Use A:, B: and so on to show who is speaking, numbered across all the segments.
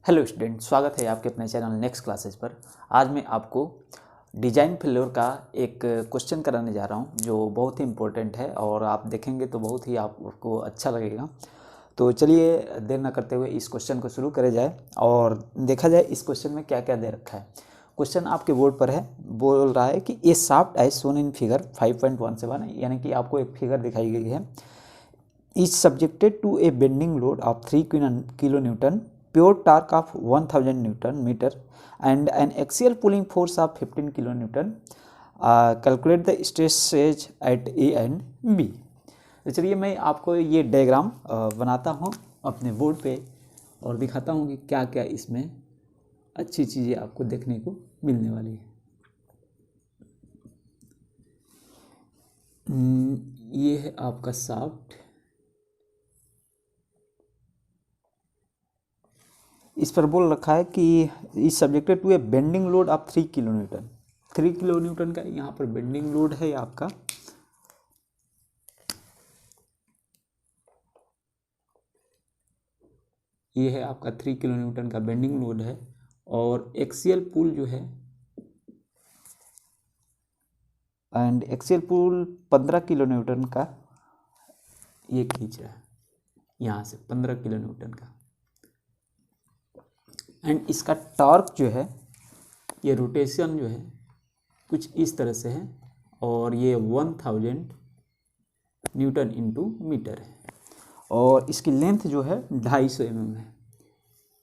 A: Hello student, स्वागत है आपके अपने चैनल नेक्स्ट क्लासेस पर। आज मैं आपको डिजाइन फेल्योर का एक क्वेश्चन कराने जा रहा हूं जो बहुत ही इम्पोर्टेंट है और आप देखेंगे तो बहुत ही आपको अच्छा लगेगा। तो चलिए देर ना करते हुए इस क्वेश्चन को शुरू करे जाए और देखा जाए इस क्वेश्चन में क्या क्या दे रखा है। क्वेश्चन आपके बोर्ड पर है, बोल रहा है कि a shaft as shown in figure 5.17, यानी कि आपको एक फिगर दिखाई गई है। Is subjected to a bending load of 3 kilo newton, pure torque of 1000 Newton meter and an axial pulling force of 15 kilo Newton. Calculate the stresses at A and B. तो चलिए मैं आपको ये डायग्राम बनाता हूँ अपने बोर्ड पे और दिखाता हूँ कि क्या क्या इसमें अच्छी चीज़ें आपको देखने को मिलने वाली है। ये है आपका शाफ्ट। इस पर बोल रखा है कि इस subjected to a bending load of 3 kilo newton. 3 kilo newton का यहाँ पर बेंडिंग लोड है आपका। ये है आपका 3 किलो न्यूटन का बेंडिंग लोड है और एक्सियल पुल जो है and axial pull 15 kilo newton का ये खींच रहा है यहाँ से 15 किलो न्यूटन का। एंड इसका टॉर्क जो है, ये रोटेशन जो है कुछ इस तरह से है और ये 1000 न्यूटन इंटू मीटर है और इसकी लेंथ जो है 250 mm है।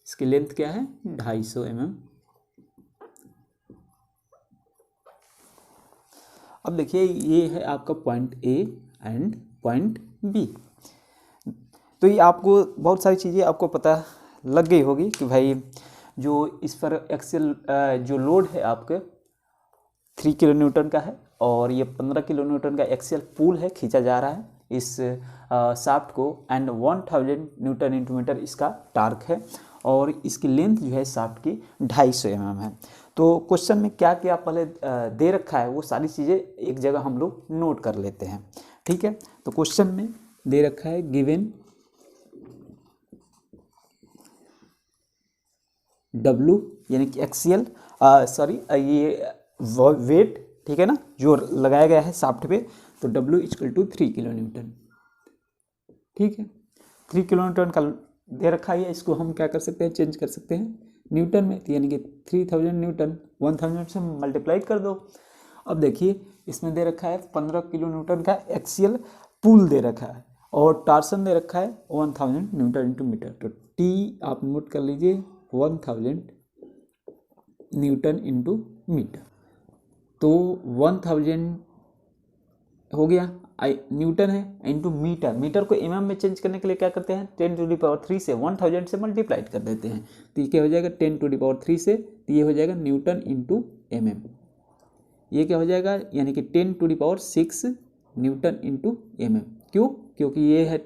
A: इसकी लेंथ क्या है? 250 mm। अब देखिए ये है आपका point A and point B. तो ये आपको बहुत सारी चीज़ें आपको पता लग गई होगी कि भाई जो इस पर एक्सेल जो लोड है आपके 3 किलो न्यूटन का है और ये 15 किलो न्यूटन का एक्सेल पुल है, खींचा जा रहा है इस शाफ्ट को एंड 1000 न्यूटन इंटू मीटर इसका टार्क है और इसकी लेंथ जो है शाफ्ट की 250 mm है। तो क्वेश्चन में क्या क्या पहले दे रखा है वो सारी चीज़ें एक जगह हम लोग नोट कर लेते हैं, ठीक है। तो क्वेश्चन में दे रखा है गिवन W यानी कि एक्सियल ये वेट, ठीक है ना, जो लगाया गया है शाफ्ट पे। तो W equal to 3 kilo newton, ठीक है। 3 किलो न्यूटन का दे रखा है, इसको हम क्या कर सकते हैं, चेंज कर सकते हैं न्यूटन में। तो यानी कि 3000 न्यूटन 1000 से मल्टीप्लाई कर दो। अब देखिए इसमें दे रखा है 15 किलो न्यूटन का एक्सियल पुल दे रखा है और टार्सन दे रखा है 1000 न्यूटन इंटू मीटर। तो T आप नोट कर लीजिए 1000 न्यूटन इंटू मीटर। तो 1000 हो गया, न्यूटन है इंटू मीटर। मीटर को mm में चेंज करने के लिए क्या करते हैं, 10⁻³ से 1000 से मल्टीप्लाइड कर देते हैं। तो ये क्या हो जाएगा 10⁻³ से, तो ये हो जाएगा न्यूटन इंटू mm। ये क्या हो जाएगा, यानी कि 10⁻6 न्यूटन इंटू mm। क्यों? क्योंकि ये है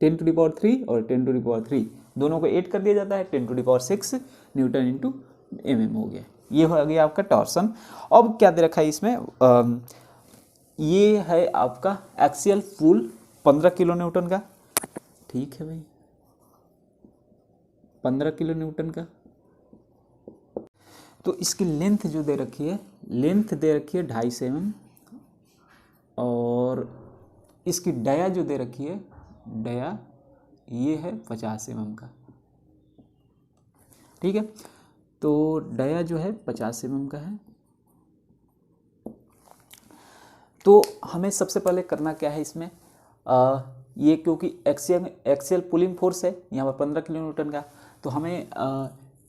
A: 10⁻³ और 10⁻³ दोनों को ऐड कर दिया जाता है, 10⁻6 न्यूटन इंटू mm हो गया। ये हो गया आपका टॉर्सन। अब क्या दे रखा है इसमें, ये है आपका एक्सियल पुल 15 किलो न्यूटन का, ठीक है भाई, 15 किलो न्यूटन का। तो इसकी लेंथ जो दे रखी है, लेंथ दे रखी है 250 mm और इसकी डाया जो दे रखी है, डाया ये है 50 mm का, ठीक है। तो डाया जो है 50 mm का है। तो हमें सबसे पहले करना क्या है इसमें, ये क्योंकि एक्सियल पुलिंग फोर्स है यहाँ पर 15 किलो न्यूटन का, तो हमें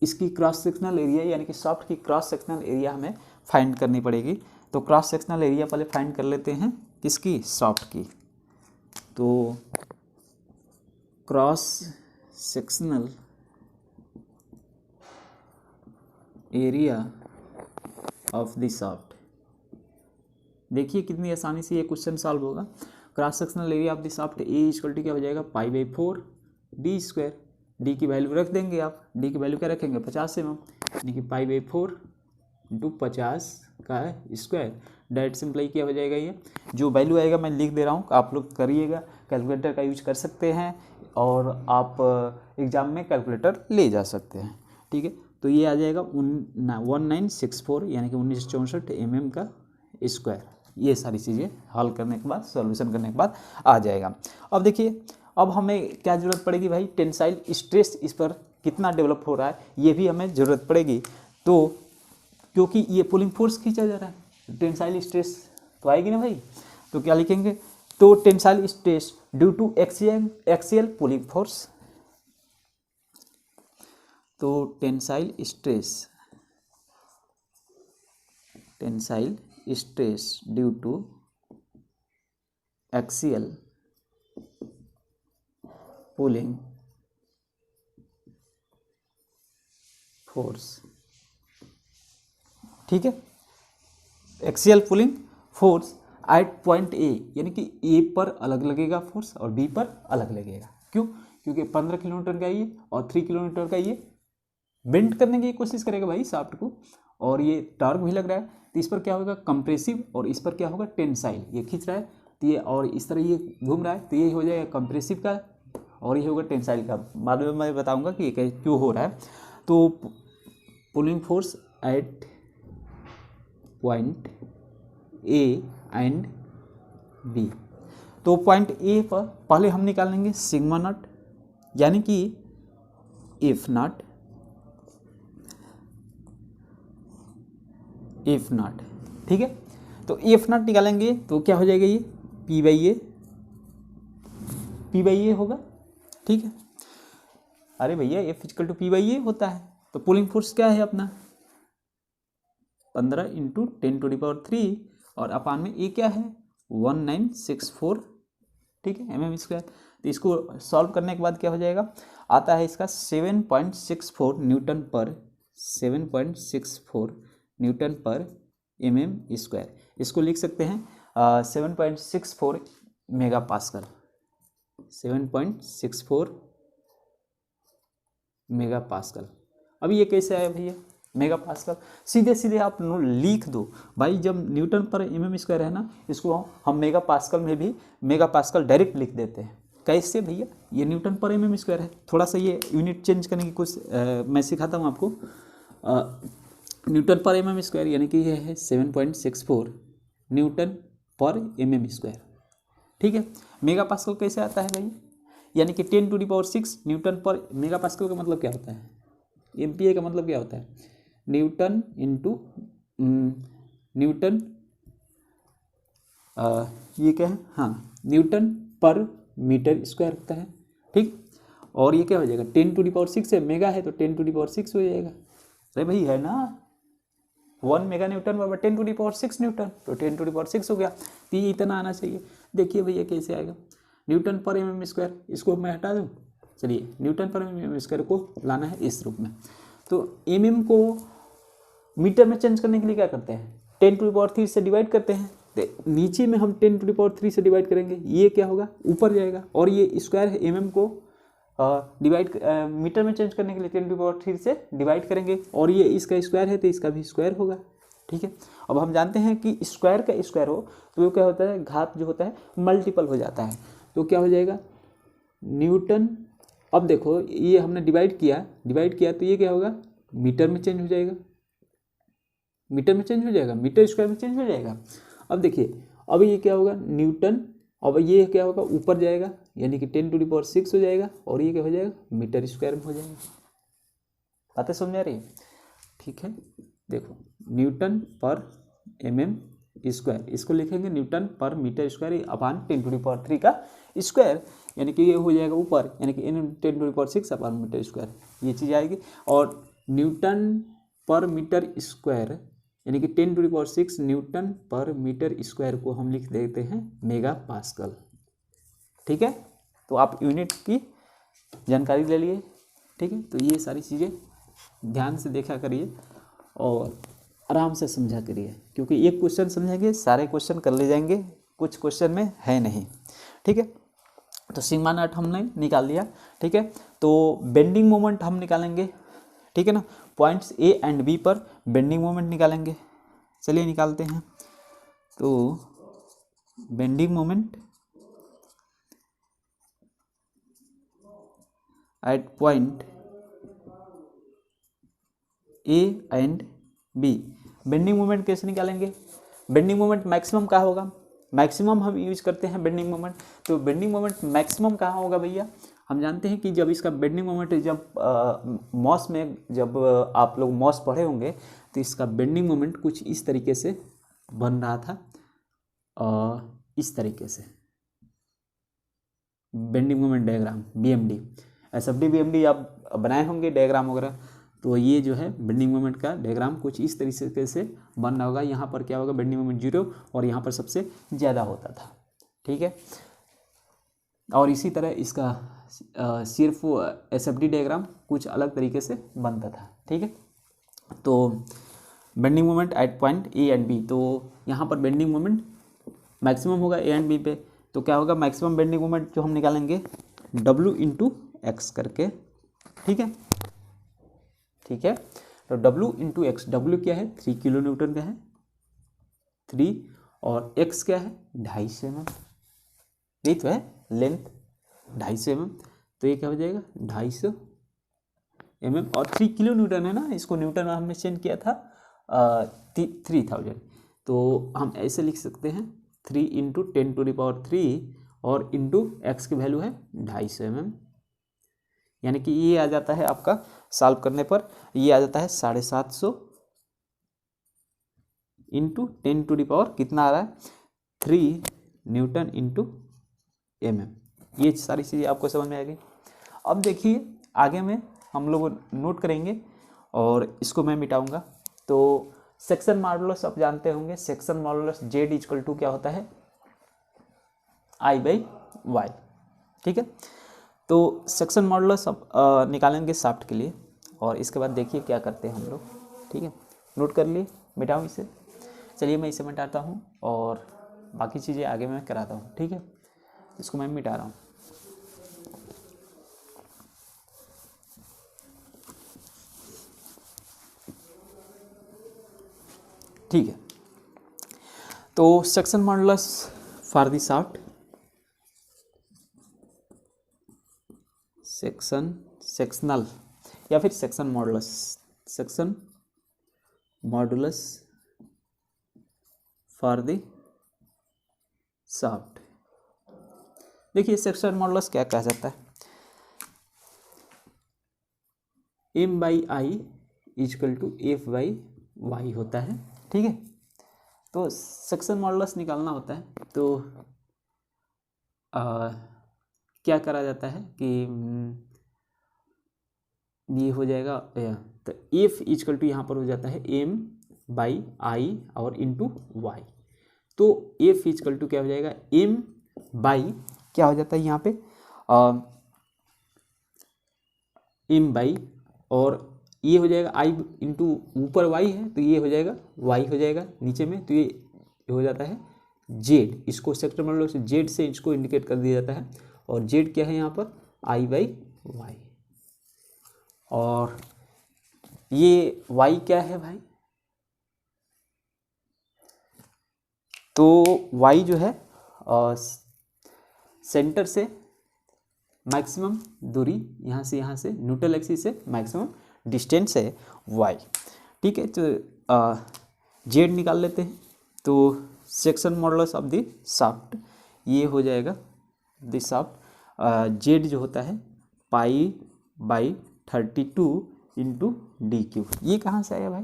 A: इसकी क्रॉस सेक्शनल एरिया यानी कि शाफ्ट की क्रॉस सेक्शनल एरिया हमें फाइंड करनी पड़ेगी। तो क्रॉस सेक्शनल एरिया पहले फाइंड कर लेते हैं, किसकी, शाफ्ट की। तो cross sectional area of the shaft, देखिए कितनी आसानी से ये क्वेश्चन सॉल्व होगा। Cross sectional area of the shaft A equal to क्या हो जाएगा, π/4 d²। डी की वैल्यू रख देंगे आप, डी की वैल्यू क्या रखेंगे 50 mm, यानी कि π/4 इंटू 50 का स्क्वायर। डायरेक्ट सिंप्लाई क्या हो जाएगा, ये जो वैल्यू आएगा मैं लिख दे रहा हूँ, आप लोग करिएगा, कैलकुलेटर का यूज कर सकते हैं और आप एग्ज़ाम में कैलकुलेटर ले जा सकते हैं। ठीक है, तो ये आ जाएगा 1964 यानी कि 1964 mm का स्क्वायर। ये सारी चीज़ें हल करने के बाद, सॉल्यूशन करने के बाद आ जाएगा। अब देखिए, अब हमें क्या ज़रूरत पड़ेगी भाई, टेंसाइल स्ट्रेस इस पर कितना डेवलप हो रहा है ये भी हमें ज़रूरत पड़ेगी। तो क्योंकि ये पुलिंग फोर्स खींचा जा रहा है, टेंसाइल स्ट्रेस तो आएगी ना भाई। तो क्या लिखेंगे, तो tensile stress due to axial pulling force, तो tensile stress due to axial pulling force. ठीक है, axial pulling force at point A, यानी कि ए पर अलग लगेगा फोर्स और बी पर अलग लगेगा। क्यों? क्योंकि 15 किलोमीटर का ये और 3 किलोमीटर का ये बेंड करने की कोशिश करेगा भाई शाफ्ट को, और ये टॉर्क भी लग रहा है, तो इस पर क्या होगा कंप्रेसिव और इस पर क्या होगा टेंसाइल। ये खींच रहा है तो ये, और इस तरह ये घूम रहा है तो ये हो जाएगा कंप्रेसिव का और ये होगा टेंसाइल का। बाद में मैं बताऊंगा कि ये क्यों हो रहा है। तो pulling force at point A and B, तो पॉइंट ए पर पहले हम निकालेंगे सिग्मा नॉट, यानी कि एफ नॉट, ठीक है। तो एफ नॉट निकालेंगे तो क्या हो जाएगा, ये पी बाई ए होगा। ठीक है, अरे भैया F equal to P by A होता है, तो पुलिंग फोर्स क्या है अपना 15 × 10⁻³ और अपान में ए क्या है 1964, ठीक है, mm²। तो इसको सॉल्व करने के बाद क्या हो जाएगा, आता है इसका 7.64 न्यूटन पर mm²। इसको लिख सकते हैं 7.64 मेगा पास्कल, 7.64 मेगा पास्कल। अब ये कैसे आया भैया मेगा पास्कल, सीधे सीधे आप लिख दो भाई, जब न्यूटन पर mm² है ना, इसको हम मेगा पास्कल में भी मेगा पास्कल डायरेक्ट लिख देते हैं। कैसे भैया, ये न्यूटन पर mm² है, थोड़ा सा ये यूनिट चेंज करने की कुछ मैं सिखाता हूँ आपको। न्यूटन पर mm² यानी कि ये है 7.64 न्यूटन पर mm², ठीक है। मेगा पास्कल कैसे आता है भाई, यानी कि 10⁶ न्यूटन पर मेगा पास्कल का मतलब क्या होता है, MPa का मतलब क्या होता है न्यूटन इंटू न्यूटन, ये क्या है, हाँ न्यूटन पर मीटर स्क्वायर होता है, ठीक। और ये क्या हो जाएगा 10⁶ है, मेगा है तो 10⁶ हो जाएगा। अरे भाई है ना 1 मेगा न्यूटन बराबर 10⁶ न्यूटन, तो 10⁶ हो गया, तो ये इतना आना चाहिए। देखिए भैया कैसे आएगा, न्यूटन पर mm², इसको मैं हटा दूँ, चलिए न्यूटन पर mm² को लाना है इस रूप में। तो mm को मीटर में चेंज करने के लिए क्या करते हैं 10⁻³ से डिवाइड करते हैं, तो नीचे में हम 10⁻³ से डिवाइड करेंगे, ये क्या होगा ऊपर जाएगा, और ये स्क्वायर है mm को मीटर में चेंज करने के लिए 10⁻³ से डिवाइड करेंगे, और ये इसका स्क्वायर है तो इसका भी स्क्वायर होगा, ठीक है। अब हम जानते हैं कि स्क्वायर का स्क्वायर हो तो वो क्या होता है, घात जो होता है मल्टीपल हो जाता है, तो क्या हो जाएगा न्यूटन। अब देखो ये हमने डिवाइड किया तो ये क्या होगा मीटर में चेंज हो जाएगा, मीटर स्क्वायर में चेंज हो जाएगा। अब देखिए अब ये क्या होगा न्यूटन, अब ये क्या होगा ऊपर जाएगा यानी कि 10⁶ हो जाएगा, और ये क्या हो जाएगा मीटर स्क्वायर में हो जाएगा। बातें समझ आ रही है, ठीक है। देखो न्यूटन पर mm², इसको लिखेंगे न्यूटन पर मीटर स्क्वायर अपान 10⁻³ का स्क्वायर, यानी कि ये हो जाएगा ऊपर यानी कि 10⁶ अपान मीटर स्क्वायर, ये चीज़ आएगी। और न्यूटन पर मीटर स्क्वायर यानी कि 10⁶ न्यूटन पर मीटर स्क्वायर को हम लिख देते हैं मेगा पास्कल, ठीक है। तो आप यूनिट की जानकारी ले लिए, ठीक है। तो ये सारी चीज़ें ध्यान से देखा करिए और आराम से समझा करिए, क्योंकि एक क्वेश्चन समझेंगे सारे क्वेश्चन कर ले जाएंगे, कुछ क्वेश्चन में है नहीं, ठीक है। तो सिग्मा नॉट हमने निकाल लिया, ठीक है। तो बेंडिंग मोमेंट हम निकालेंगे, ठीक है ना, पॉइंट्स ए एंड बी पर बेंडिंग मोमेंट निकालेंगे। चलिए निकालते हैं। तो bending moment at point A and B. Bending moment कैसे निकालेंगे? बेंडिंग मोमेंट मैक्सिमम कहाँ होगा? मैक्सिमम हम यूज करते हैं बेंडिंग मोमेंट। तो बेंडिंग मोमेंट मैक्सिमम कहाँ होगा भैया? हम जानते हैं कि जब इसका बेंडिंग मोमेंट जब मॉस में जब आप लोग मॉस पढ़े होंगे तो इसका बेंडिंग मोमेंट कुछ इस तरीके से बन रहा था, इस तरीके से bending moment diagram BMD, SFD BMD आप बनाए होंगे डायग्राम वगैरह। तो ये जो है बेंडिंग मोमेंट का डायग्राम कुछ इस तरीके से बन रहा होगा। यहाँ पर क्या होगा? बेंडिंग मोमेंट 0 और यहाँ पर सबसे ज़्यादा होता था, ठीक है। और इसी तरह इसका सिर्फ SFD डायग्राम कुछ अलग तरीके से बनता था, ठीक है। तो bending moment at point A and B, तो यहाँ पर बेंडिंग मोमेंट मैक्सिमम होगा ए एंड बी पे। तो क्या होगा? मैक्सिमम बेंडिंग मोमेंट जो हम निकालेंगे W इंटू एक्स करके, ठीक है, ठीक है। तो W इंटू एक्स, W क्या है? 3 किलो न्यूटन का है, 3, और x क्या है? 250 mm, यही तो है लेंथ 250 mm। तो ये क्या हो जाएगा? 250 mm, और 3 किलो न्यूटन है ना, इसको न्यूटन में हमने चेंज किया था 3000। तो हम ऐसे लिख सकते हैं 3 इंटू 10⁻³ और इंटू एक्स की वैल्यू है 250 mm, यानी कि ये आ जाता है आपका सॉल्व करने पर ये आ जाता है 750 इंटू 10⁻, कितना आ रहा है? 3 न्यूटन इंटू mm। ये सारी चीज़ें आपको समझ में आएगी। अब देखिए आगे में हम लोग नोट करेंगे और इसको मैं मिटाऊंगा। तो सेक्शन मॉडुलस आप जानते होंगे, section modulus Z equal to क्या होता है? I/Y, ठीक है। तो सेक्शन मॉडुलस अब निकालेंगे शाफ्ट के लिए, और इसके बाद देखिए क्या करते हैं हम लोग, ठीक है। नोट कर लिए, मिटाऊँ इसे? चलिए मैं इसे मिटाता हूँ और बाकी चीज़ें आगे मैं कराता हूँ, ठीक है। इसको मैं मिटा रहा हूँ। ठीक है, तो section modulus for the shaft, sectional या फिर section modulus, section modulus for the shaft. देखिए सेक्शन मॉडुलस क्या कहा जाता है? M/I इक्वल टू F/Y होता है, ठीक है। तो सेक्शन मॉडुलस निकालना होता है तो क्या करा जाता है कि ये हो जाएगा, तो F इक्वल टू यहाँ पर हो जाता है M/I और इंटू Y। तो F इक्वल टू क्या हो जाएगा? M/ क्या हो जाता है यहाँ पे? M/, और ये हो जाएगा I इंटू ऊपर Y है तो ये हो जाएगा Y हो जाएगा नीचे में, तो ये हो जाता है Z। इसको सेक्टर मॉडुलस Z से इसको इंडिकेट कर दिया जाता है, और Z क्या है यहाँ पर? I/Y। और ये Y क्या है भाई? तो Y जो है सेंटर से मैक्सिमम दूरी, यहाँ से न्यूट्रल एक्सिस से मैक्सिमम डिस्टेंस है Y, ठीक है। तो Z निकाल लेते हैं। तो section modulus of the shaft ये हो जाएगा द शाफ्ट Z जो होता है π/32 इंटू DQ। ये कहाँ से आया भाई?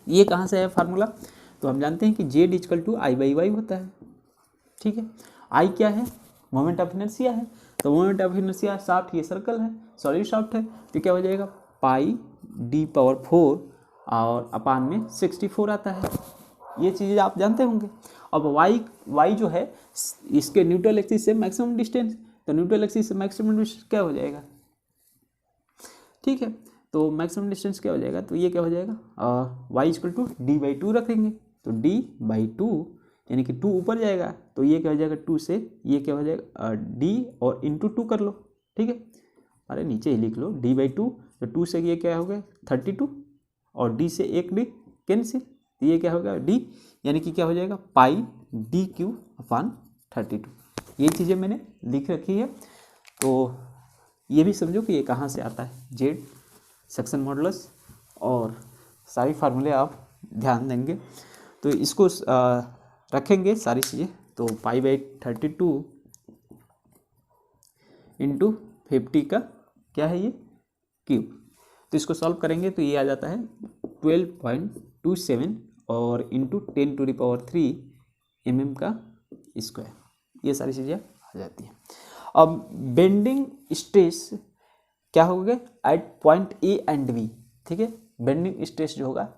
A: ये कहाँ से आया फार्मूला? तो हम जानते हैं कि Z इक्वल टू I/Y होता है, ठीक है। I क्या है? मोमेंट ऑफ इनर्शिया है। तो मोमेंट ऑफ इनर्शिया शाफ्ट, ये सर्कल है, सॉलिड शाफ्ट है, तो क्या हो जाएगा? πd⁴ और अपान में 64 आता है। ये चीज़ें आप जानते होंगे। अब y जो है इसके न्यूट्रल एक्सिस से मैक्सिमम डिस्टेंस, तो न्यूट्रल एक्सिस से मैक्सिमम डिस्टेंस क्या हो जाएगा? ठीक है, तो मैक्सिमम डिस्टेंस क्या हो जाएगा? तो ये क्या हो जाएगा? y इक्वल टू d/2 रखेंगे, तो d/2 यानी कि 2 ऊपर जाएगा, तो ये क्या हो जाएगा? 2 से ये क्या हो जाएगा? d और इंटू 2 कर लो, ठीक है। अरे नीचे ही लिख लो d/2, तो 2 से ये क्या हो गया? 32, और d से एक d कैंसिल, तो ये क्या होगा? d, यानी कि क्या हो जाएगा? πdq/32। ये चीज़ें मैंने लिख रखी है। तो ये भी समझो कि ये कहाँ से आता है, जेड सेक्शन मॉडुलस, और सारी फार्मूले आप ध्यान देंगे तो इसको रखेंगे सारी चीज़ें। तो π/32 इंटू 50 का क्या है ये क्यूब, तो इसको सॉल्व करेंगे तो ये आ जाता है 12.27 और इंटू 10⁻³ mm का स्क्वायर, ये सारी चीज़ें आ जाती हैं। अब बेंडिंग स्ट्रेस क्या हो गया at point A and B, ठीक है। बेंडिंग स्ट्रेस जो होगा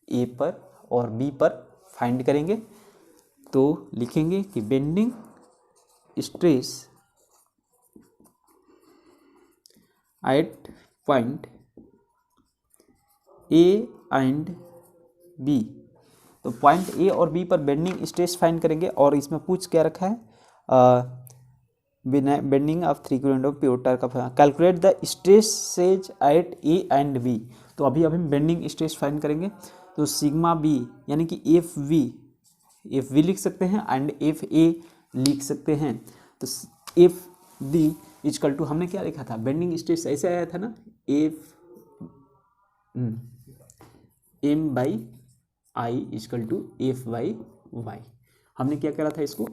A: ए पर और बी पर फाइंड करेंगे, तो लिखेंगे कि bending stress at point A and B, तो पॉइंट ए और बी पर बेंडिंग स्ट्रेस फाइंड करेंगे। और इसमें पूछ क्या रखा है, bending of 3 kilometre of pure tyre का, calculate the stresses at A and B. तो अभी हम बेंडिंग स्ट्रेस फाइंड करेंगे, तो सिग्मा बी यानी कि एफ वी लिख सकते हैं एंड एफ ए लिख सकते हैं। तो एफ बी इजकल टू हमने क्या लिखा था, बेंडिंग स्ट्रेस ऐसे आया था ना, F M by I equal to F by Y. हमने क्या करा था इसको,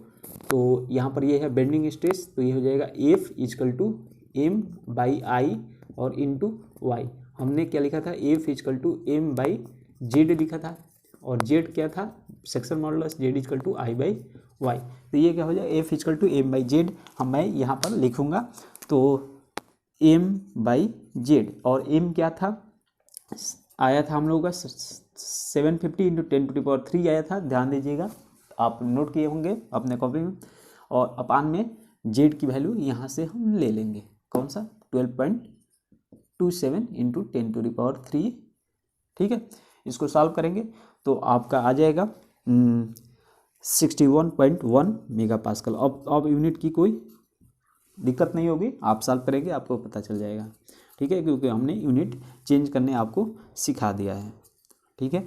A: तो यहाँ पर ये है बेंडिंग स्ट्रेस, तो ये हो जाएगा F equal to M by I और इंटू वाई। हमने क्या लिखा था, F equal to M by Z लिखा था, और जेड क्या था, section modulus Z equal to I by Y. तो ये क्या हो जाएगा, F equal to M by Z मैं यहाँ पर लिखूँगा, तो एम बाई जेड, और एम क्या था, आया था हम लोगों का 750 इंटू 10⁻³ आया था, ध्यान दीजिएगा, आप नोट किए होंगे अपने कॉपी में। और अपान में जेड की वैल्यू यहाँ से हम ले लेंगे, कौन सा 12.27 इंटू 10⁻³, ठीक है। इसको सॉल्व करेंगे तो आपका आ जाएगा 61.1 मेगा पास्कल। अब यूनिट की कोई दिक्कत नहीं होगी, आप सॉल्व करेंगे आपको पता चल जाएगा, ठीक है, क्योंकि हमने यूनिट चेंज करने आपको सिखा दिया है, ठीक है।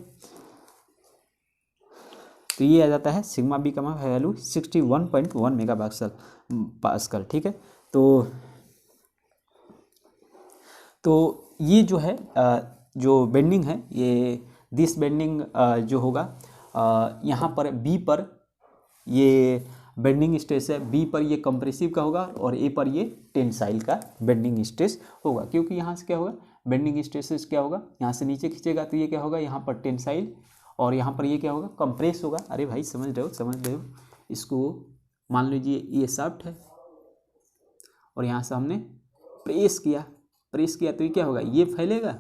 A: तो ये आ जाता है सिग्मा बी का वैल्यू 61.1 मेगा पास्कल, ठीक है। तो ये जो है जो बेंडिंग है, ये दिस बेंडिंग जो होगा यहाँ पर बी पर ये बेंडिंग स्ट्रेस है, बी पर ये कंप्रेसिव का होगा और ए पर ये टेंसाइल का बेंडिंग स्ट्रेस होगा। क्योंकि यहाँ से क्या होगा, बेंडिंग स्ट्रेस क्या होगा, यहाँ से नीचे खींचेगा तो ये क्या होगा, यहाँ पर टेंसाइल, और यहाँ पर ये क्या होगा, कंप्रेस होगा। अरे भाई समझ रहे हो, इसको मान लीजिए ये शाफ्ट है और यहाँ से हमने प्रेस किया तो ये क्या होगा, ये फैलेगा,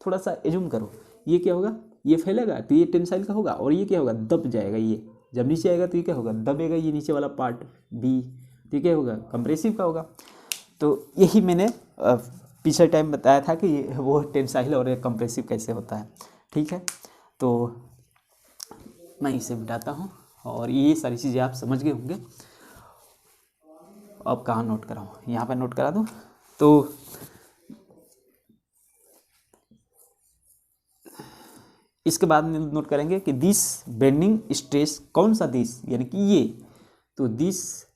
A: थोड़ा सा एज्यूम करो, ये क्या होगा, ये फैलेगा तो ये टेंसाइल का होगा, और ये क्या होगा, दब जाएगा, ये जब नीचे आएगा तो ये क्या होगा, दबेगा, ये नीचे वाला पार्ट बी, तो ये क्या होगा, कंप्रेसिव का होगा। तो यही मैंने पिछले टाइम बताया था कि वो टेंसाइल और कंप्रेसिव कैसे होता है, ठीक है। तो मैं इसे मिटाता हूँ और ये सारी चीज़ें आप समझ गए होंगे। अब कहाँ नोट कराऊँ, यहाँ पर नोट करा दूँ। तो इसके बाद में नोट करेंगे कि दिस बेंडिंग स्ट्रेस, कौन सा दिस, यानी कि ये, तो दिस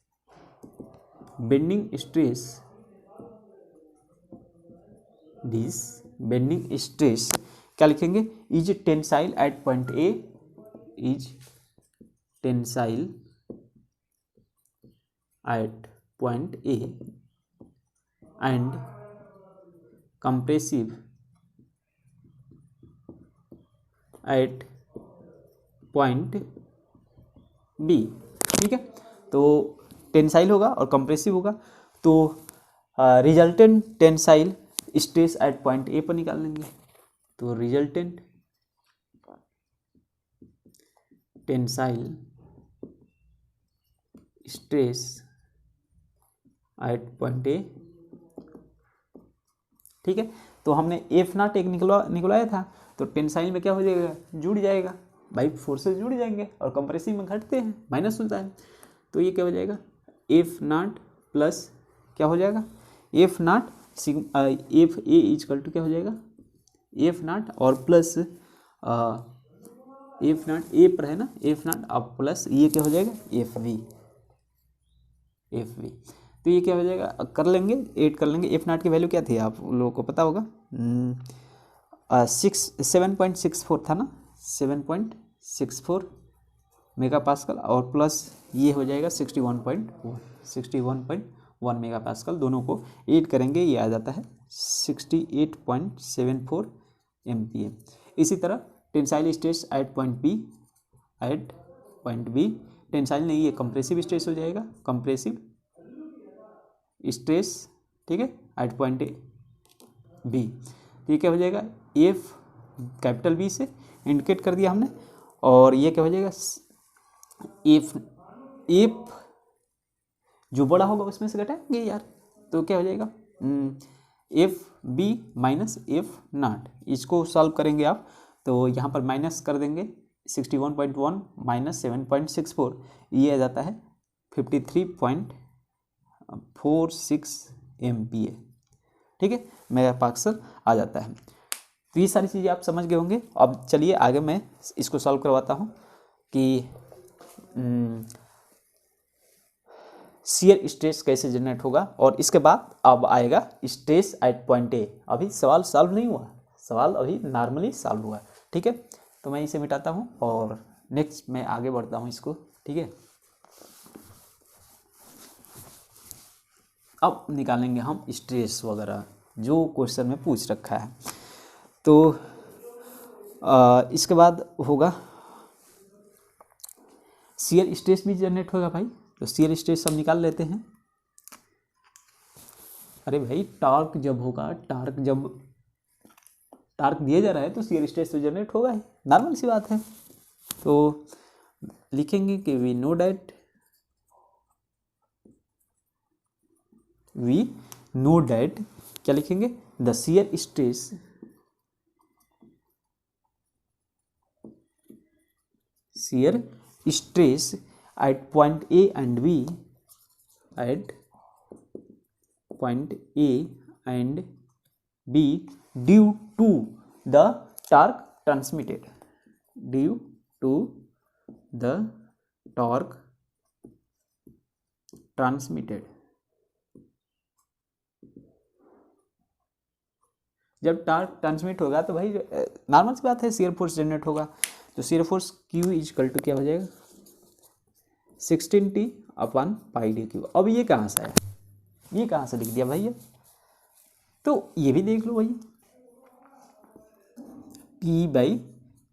A: बेंडिंग स्ट्रेस क्या लिखेंगे, is tensile at point A, is tensile at point A and compressive at point B, ठीक है। तो टेंसाइल होगा और कंप्रेसिव होगा, तो resultant tensile stress at point A पर निकाल लेंगे। तो resultant tensile stress at point A, ठीक है। तो हमने एफ नॉट एक निकलवाया था, तो टेंसाइल में क्या हो जाएगा, जुड़ जाएगा, बाई फोर्सेस जुड़ जाएंगे, और कंप्रेसिव में घटते हैं, माइनस होता है। तो ये क्या हो जाएगा, एफ नॉट प्लस क्या हो जाएगा, F naught F A equal to क्या हो जाएगा, एफ नॉट और प्लस एफ नॉट ए पर है ना, एफ नॉट अब प्लस ये क्या हो जाएगा, एफ वी। तो तो ये क्या हो जाएगा, कर लेंगे, ऐड कर लेंगे। एफ नॉट की वैल्यू क्या थी आप लोगों को पता होगा, 7.64 था ना, 7.64 मेगा पास्कल, और प्लस ये हो जाएगा 61.1 मेगा पास्कल, दोनों को ऐड करेंगे, ये आ जाता है 68.74 MPa। इसी तरह tensile stress at point B, tensile नहीं, ये कंप्रेसिव स्ट्रेस हो जाएगा, कंप्रेसिव स्ट्रेस, ठीक है, एट पॉइंट बी। तो ये क्या हो जाएगा, एफ कैपिटल बी से इंडिकेट कर दिया हमने, और ये क्या हो जाएगा, एफ जो बड़ा होगा उसमें से घटाएंगे यार, तो क्या हो जाएगा, F B minus F naught. इसको सॉल्व करेंगे आप, तो यहाँ पर माइनस कर देंगे, 61.1 माइनस 7.64, ये आ जाता है 53.46 MPa, ठीक है, मेगा पास्कल आ जाता है। तो ये सारी चीज़ें आप समझ गए होंगे। अब चलिए आगे मैं इसको सॉल्व करवाता हूँ कि शियर स्ट्रेस कैसे जनरेट होगा, और इसके बाद अब आएगा स्ट्रेस एट पॉइंट ए। अभी सवाल सॉल्व नहीं हुआ, सवाल अभी नॉर्मली सॉल्व हुआ, ठीक है। तो मैं इसे मिटाता हूँ और नेक्स्ट मैं आगे बढ़ता हूँ इसको, ठीक है। अब निकालेंगे हम स्ट्रेस वगैरह जो क्वेश्चन में पूछ रखा है। तो इसके बाद होगा शियर स्ट्रेस भी जनरेट होगा भाई, तो शियर स्ट्रेस हम निकाल लेते हैं। अरे भाई टॉर्क जब होगा, टार्क दिया जा रहा है तो शियर स्ट्रेस तो जनरेट होगा ही, नॉर्मल सी बात है। तो लिखेंगे कि वी नो डैट क्या लिखेंगे, the shear stress at point A and B, at point A and B due to the torque transmitted, जब टार्क ट्रांसमिट होगा तो भाई नॉर्मल सी बात है, शियर फोर्स जनरेट होगा। तो shear force Q equal to क्या हो जाएगा, 16T अपन पाई डी क्यू। अब ये कहाँ से आया, ये कहाँ से लिख दिया भैया, तो ये भी देख लो भैया, P by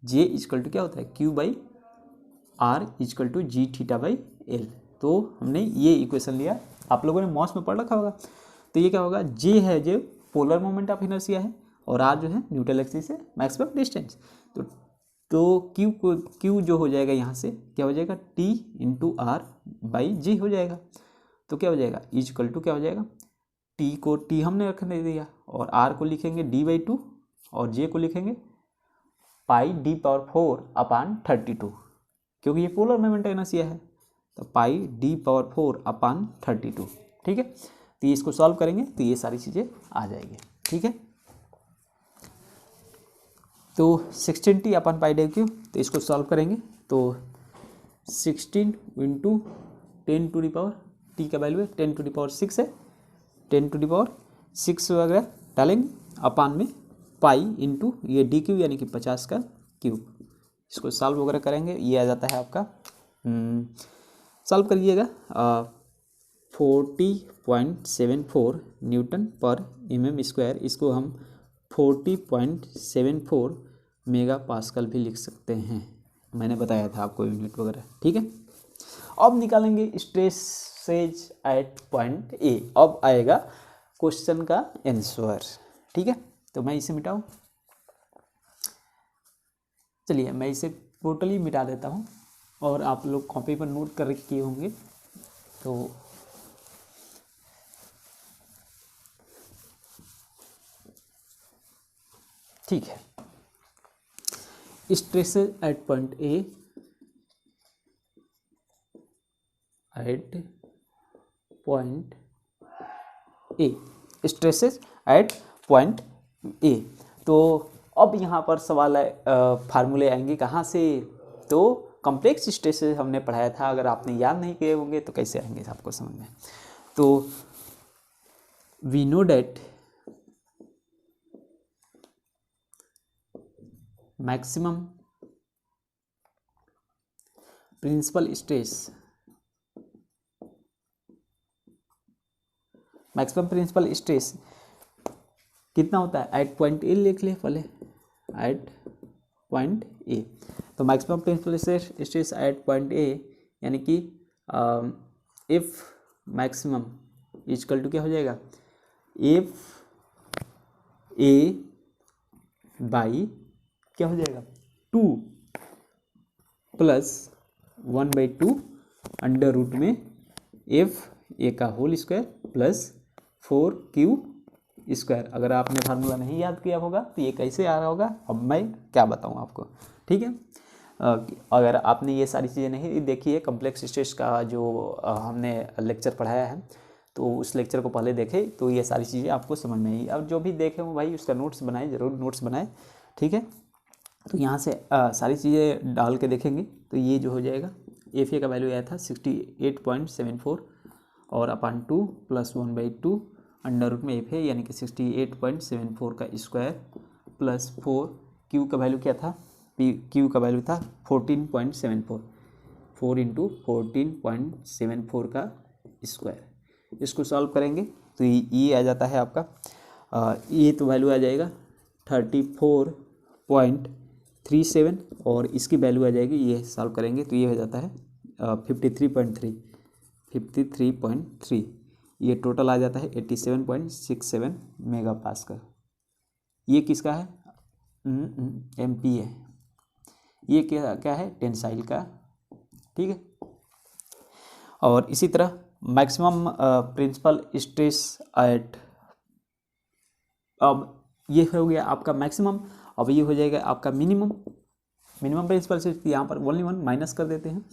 A: J equal to क्या होता है, Q by R equal to G theta by L. तो हमने ये इक्वेशन लिया, आप लोगों ने मॉस में पढ़ रखा होगा। तो ये क्या होगा, जे है जो पोलर मोमेंट ऑफ इनर्शिया है, और आर जो है न्यूट्रल एक्सिस से मैक्सिमम डिस्टेंस। तो क्यू जो हो जाएगा यहाँ से क्या हो जाएगा, टी इंटू आर बाई जी हो जाएगा। तो क्या हो जाएगा, इक्वल टू क्या हो जाएगा, टी को टी हमने रखने दिया, और आर को लिखेंगे d/2, और जे को लिखेंगे पाई d⁴ अपान 32, क्योंकि ये पोलर मोमेंट इनर्शिया है। तो पाई d⁴ अपान 32, ठीक है। तो इसको सॉल्व करेंगे तो ये सारी चीज़ें आ जाएगी, ठीक है। तो 16T अपन पाई डी क्यू, तो इसको सॉल्व करेंगे तो 16 into 10 to the power, T का वैल्यू है 10⁶ है, 10⁶ वगैरह डालेंगे, अपान में पाई इंटू ये डी क्यू यानी कि 50 का क्यूब। इसको सॉल्व वगैरह करेंगे, ये आ जाता है आपका, सॉल्व करिएगा 40.74 न्यूटन पर mm²। इसको हम 40.74 मेगा पास्कल भी लिख सकते हैं, मैंने बताया था आपको यूनिट वगैरह, ठीक है। अब निकालेंगे स्ट्रेसेज एट पॉइंट ए। अब आएगा क्वेश्चन का आंसर, ठीक है। तो मैं इसे मिटाऊं, चलिए मैं इसे टोटली मिटा देता हूं, और आप लोग कॉपी पर नोट कर किए होंगे। तो ठीक है, stresses at point A, stresses at point A. तो अब यहाँ पर सवाल है, फार्मूले आएंगे कहाँ से, तो कॉम्प्लेक्स स्ट्रेसेस हमने पढ़ाया था, अगर आपने याद नहीं किए होंगे तो कैसे आएंगे आपको समझ में। तो we know that maximum principal stress, maximum principal stress कितना होता है, एट पॉइंट ए लिख ले पहले, एट पॉइंट ए। तो maximum principal stress at point A यानी कि इफ मैक्सिमम इक्वल टू क्या हो जाएगा, इफ ए बाई क्या हो जाएगा 2 प्लस 1/2 अंडर रूट में एफ ए का whole square plus 4q square. अगर आपने फार्मूला नहीं याद किया होगा तो ये कैसे आ रहा होगा, अब मैं क्या बताऊँ आपको, ठीक है। अगर आपने ये सारी चीज़ें नहीं देखी है, कॉम्प्लेक्स स्ट्रेस का जो हमने लेक्चर पढ़ाया है, तो उस लेक्चर को पहले देखें तो ये सारी चीज़ें आपको समझ में आई। अब जो भी देखे हो भाई उसका नोट्स बनाए, ज़रूर नोट्स बनाए, ठीक है। तो यहाँ से सारी चीज़ें डाल के देखेंगे तो ये जो हो जाएगा, एफ ए का वैल्यू आया था 68.74 और अपान 2 प्लस 1/2 अंडर रूट में एफ ए यानी कि 68.74 का स्क्वायर प्लस 4, क्यू का वैल्यू क्या था, क्यू का वैल्यू था 14.74, 4 × 14.74 का स्क्वायर। इसको सॉल्व करेंगे तो ये आ जाता है आपका, ये तो वैल्यू आ जाएगा 34.37 और इसकी वैल्यू आ जाएगी, ये सॉल्व करेंगे तो ये हो जाता है 53.3, ये टोटल आ जाता है 87.67 मेगा पास्कल। ये किसका है, एमपी है, ये क्या है टेंसाइल का, ठीक है। और इसी तरह मैक्सिमम प्रिंसिपल स्ट्रेस एट, अब ये हो गया आपका मैक्सिमम, अब ये हो जाएगा आपका मिनिमम प्रिंसिपल स्ट्रेस। यहाँ पर ओनली वन माइनस कर देते हैं,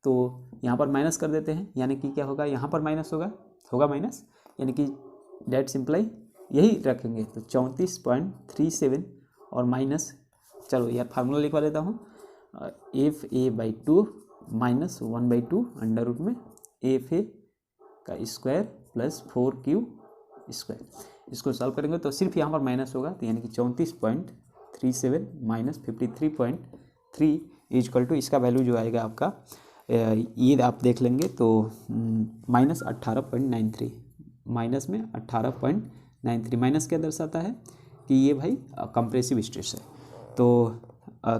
A: तो यहाँ पर माइनस कर देते हैं यानी कि क्या होगा, यहाँ पर माइनस होगा माइनस, यानी कि डेट सिंप्लाई यही रखेंगे तो 34.37 और माइनस, चलो यार फार्मूला लिखवा देता हूँ, F A by 2 minus 1/2 under root में एफ ए का स्क्वायर प्लस 4q स्क्वायर। इसको सॉल्व करेंगे तो सिर्फ यहाँ पर माइनस होगा, तो यानी कि 34.37 माइनस 53.3 इक्वल टू इसका वैल्यू जो आएगा आपका, ये आप देख लेंगे तो माइनस 18.93, माइनस में 18.93, माइनस क्या दर्शाता है कि ये भाई कंप्रेसिव स्ट्रेस है, तो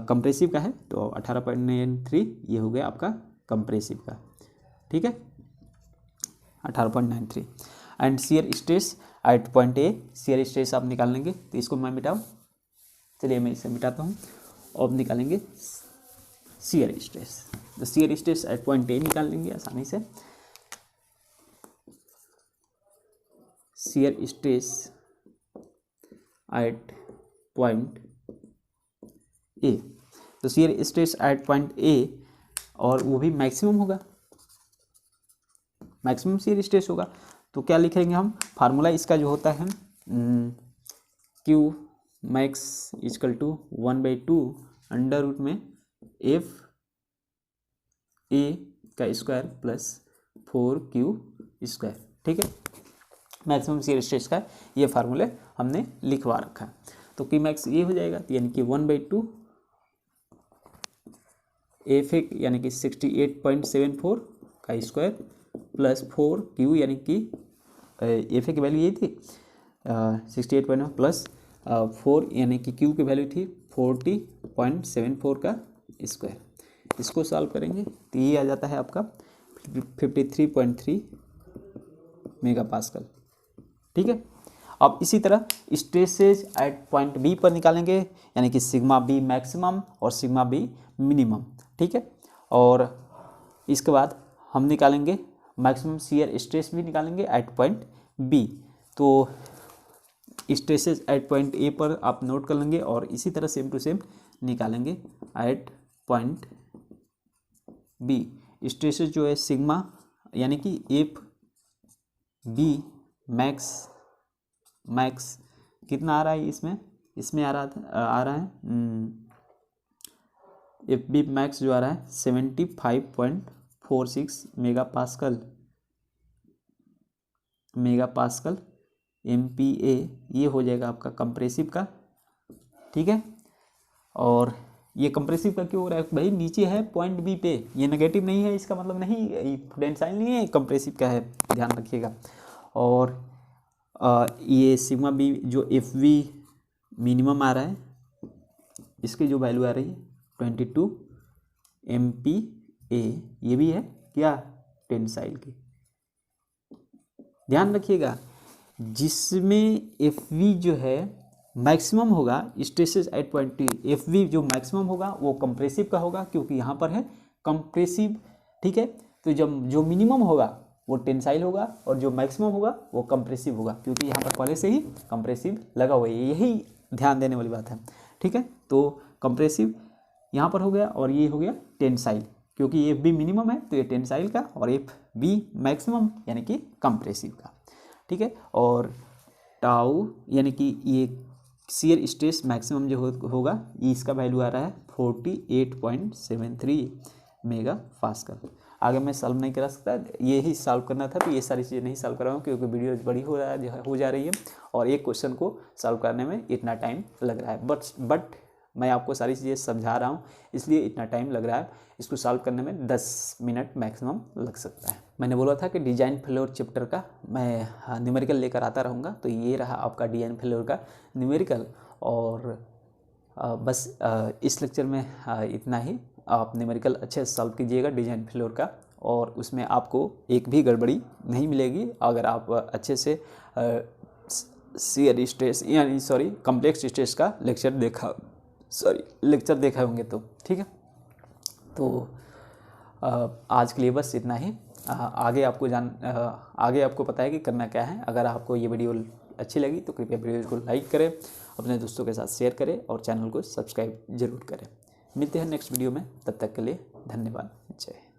A: कंप्रेसिव का है तो 18.93 ये हो गया आपका कंप्रेसिव का, ठीक है 18.93। And shear stress at point A, shear stress आप निकाल लेंगे तो इसको मैं मिटाऊँ, चलिए मैं इसे मिटाता हूँ, अब निकालेंगे शियर स्ट्रेस। तो shear stress at point A निकाल लेंगे आसानी से, shear stress at point A, तो shear stress at point A और वो भी मैक्सिमम होगा, मैक्सिमम शियर स्ट्रेस होगा, तो क्या लिखेंगे हम, फार्मूला इसका जो होता है Q max equal to 1/2 under root में एफ ए का स्क्वायर प्लस 4q स्क्वायर, ठीक है। मैक्सिमम शियर स्ट्रेस का ये फार्मूले हमने लिखवा रखा है, तो क्यू मैक्स ये हो जाएगा, यानी कि 1/2 एफ ए यानी कि 68.74 का स्क्वायर प्लस 4q यानी कि एफ ए की वैल्यू ये थी 68.1 प्लस 4 यानी कि क्यू की वैल्यू थी 40.74 का स्क्वायर। इसको सॉल्व करेंगे तो ये आ जाता है आपका 53.3 मेगा पास्कल, ठीक है। अब इसी तरह स्ट्रेसेज एट पॉइंट बी पर निकालेंगे, यानी कि सिग्मा बी मैक्सिमम और सिग्मा बी मिनिमम, ठीक है। और इसके बाद हम निकालेंगे मैक्सिमम शियर स्ट्रेस भी निकालेंगे एट पॉइंट बी। तो स्ट्रेसेज एट पॉइंट ए पर आप नोट कर लेंगे और इसी तरह सेम टू सेम निकालेंगे एट पॉइंट बी। स्ट्रेसेज जो है सिग्मा यानी कि एफ बी मैक्स कितना आ रहा है, इसमें आ रहा है एफ बी मैक्स जो आ रहा है 75.46 मेगा पास्कल MPa ये हो जाएगा आपका कंप्रेसिव का, ठीक है। और ये कंप्रेसिव का क्यों हो रहा है भाई, नीचे है पॉइंट बी पे, ये नेगेटिव नहीं है, इसका मतलब नहीं ये टेंसाइल नहीं है, कंप्रेसिव का है, ध्यान रखिएगा। और ये सिग्मा बी जो FV मिनिमम आ रहा है, इसकी जो वैल्यू आ रही है 22 MPa, ये भी है क्या, टेंसाइल की। ध्यान रखिएगा, जिसमें FV जो है मैक्सिमम होगा stresses at point T, FV जो मैक्सिमम होगा वो कंप्रेसिव का होगा, क्योंकि यहाँ पर है कंप्रेसिव, ठीक है। तो जब जो मिनिमम होगा वो टेंसाइल होगा और जो मैक्सिमम होगा वो कंप्रेसिव होगा, क्योंकि यहाँ पर पहले से ही कंप्रेसिव लगा हुआ है, यही ध्यान देने वाली बात है, ठीक है। तो कंप्रेसिव यहाँ पर हो गया और ये हो गया टेंसाइल, क्योंकि ये FB मिनिमम है तो ये टेंसाइल का, और FB मैक्सिमम यानी कि कंप्रेसिव का, ठीक है। और टाउ यानी कि ये शियर स्ट्रेस मैक्सिमम जो होगा, ये इसका वैल्यू आ रहा है 48.73 मेगा पास्कल। आगे मैं सॉल्व नहीं करा सकता, ये ही सॉल्व करना था, तो ये सारी चीज़ें नहीं सॉल्व कर रहा हूँ क्योंकि वीडियो बड़ी हो जा रही है और एक क्वेश्चन को सॉल्व करने में इतना टाइम लग रहा है। बट मैं आपको सारी चीज़ें समझा रहा हूँ, इसलिए इतना टाइम लग रहा है। इसको सॉल्व करने में 10 मिनट मैक्सिमम लग सकता है। मैंने बोला था कि डिजाइन फ्लोर चैप्टर का मैं न्यूमेरिकल लेकर आता रहूँगा, तो ये रहा आपका डिजाइन फ्लोर का न्यूमेरिकल। और बस इस लेक्चर में इतना ही। आप न्यूमेरिकल अच्छे से सॉल्व कीजिएगा डिजाइन फ्लोर का, और उसमें आपको एक भी गड़बड़ी नहीं मिलेगी अगर आप अच्छे से शियर स्ट्रेस यानी कॉम्प्लेक्स स्ट्रेस का लेक्चर देखा होंगे तो, ठीक है। तो आज के लिए बस इतना ही। आगे आपको पता है कि करना क्या है। अगर आपको ये वीडियो अच्छी लगी तो कृपया वीडियो को लाइक करें, अपने दोस्तों के साथ शेयर करें और चैनल को सब्सक्राइब जरूर करें। मिलते हैं नेक्स्ट वीडियो में, तब तक के लिए धन्यवाद। जय हिंद।